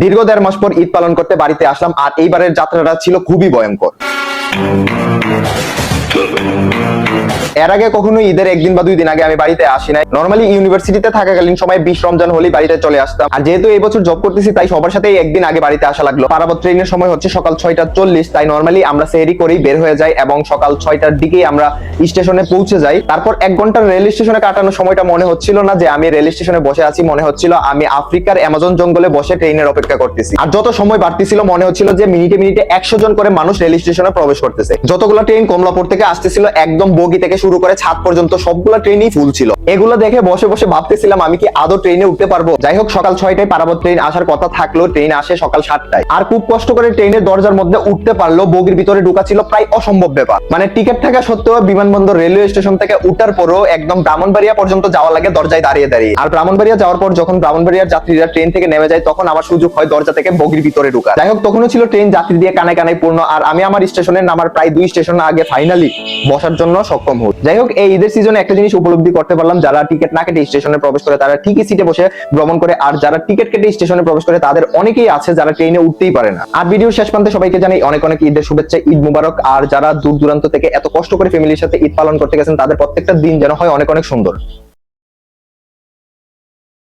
দীর্ঘ 1.5 মাস পর ঈদ পালন করতে বাড়িতে আসলাম, আর এইবারের যাত্রাটা ছিল খুবই ভয়ঙ্কর। এর আগে কখনো ঈদের 1 দিন বা 2 দিন আগে আমি বাড়িতে আসি নাই। নরমালি ইউনিভার্সিটিতে থাকাকালীন সময় 20 রমজান হলেই বাড়িতে চলে আসতাম। আর যেহেতু এই বছর জব করতেছি, তাই সবার সাথেই একদিন আগে বাড়িতে আসা লাগলো। পারাবত ট্রেনের সময় হচ্ছে সকাল 6:40, তাই নরমালি আমরা সেহরি করেই বের হয়ে যাই এবং সকাল 6টার দিকেই আমরা স্টেশনে পৌঁছে যাই। তারপর 1 ঘন্টা রেল স্টেশনে কাটানোর সময়টা মনে হচ্ছিল না যে আমি রেল স্টেশনে বসে আছি, মনে হচ্ছিল আমি আফ্রিকার অ্যামাজন জঙ্গলে বসে ট্রেনের অপেক্ষা করতেছি। আর যত সময় বাড়তেছিল মনে হচ্ছিল যে মিনিটে মিনিটে 100 জন করে মানুষ রেল স্টেশনে প্রবেশ করতেছে। যতগুলো ট্রেন কমলাপুর থেকে আসতেছিল, একদম বগি থেকে শুরু করে ছাদ পর্যন্ত সবগুলো ট্রেনই ফুল ছিল। এগুলো দেখে বসে বসে ভাবতেছিলাম আমি কি আদৌ ট্রেনে উঠতে পারবো। যাই হোক, সকাল 6টায় পারাবত ট্রেন আসার কথা থাকলো, ট্রেন আসে সকাল 7টায়। আর খুব কষ্ট করে ট্রেনের দরজার মধ্যে উঠতে পারলো, বগির ভিতরে ঢোকা ছিল প্রায় অসম্ভব ব্যাপার। মানে টিকিট থাকা সত্ত্বেও বিমানবন্দর রেলওয়ে স্টেশন থেকে উঠার পরও একদম ব্রাহ্মণবাড়িয়া পর্যন্ত যাওয়া লাগে দরজায় দাঁড়িয়ে দাঁড়িয়ে। আর ব্রাহ্মণবাড়িয়া যাওয়ার পর যখন ব্রাহ্মণবাড়িয়ার যাত্রীরা ট্রেন থেকে নেমে যায়, তখন আমার সুযোগ হয় দরজা থেকে বগির ভিতরে ঢোকা। যাই হোক, তখনও ছিল ট্রেন যাত্রী দিয়ে কানায় কানায় পূর্ণ, আর আমি আমার স্টেশনে নামার প্রায় 2 স্টেশন আগে ফাইনালি বসার জন্য সক্ষম হই। যাই হোক, এই ঈদের সিজনে একটা জিনিস উপলব্ধি করতে পারলাম, যারা টিকিট না কেটে স্টেশনে প্রবেশ করে তারা ঠিকই সিটে বসে ভ্রমণ করে, আর যারা টিকিট কেটে স্টেশনে প্রবেশ করে তাদের অনেকেই আছে যারা ট্রেনে উঠতেই পারে না। আর ভিডিওর শেষ প্রান্তে সবাইকে জানাই অনেক অনেক ঈদের শুভেচ্ছা, ঈদ মুবারক। আর যারা দূর দূরান্ত থেকে এত কষ্ট করে ফ্যামিলির সাথে ঈদ পালন করতে গেছেন, তাদের প্রত্যেকটা দিন যেন হয় অনেক অনেক সুন্দর।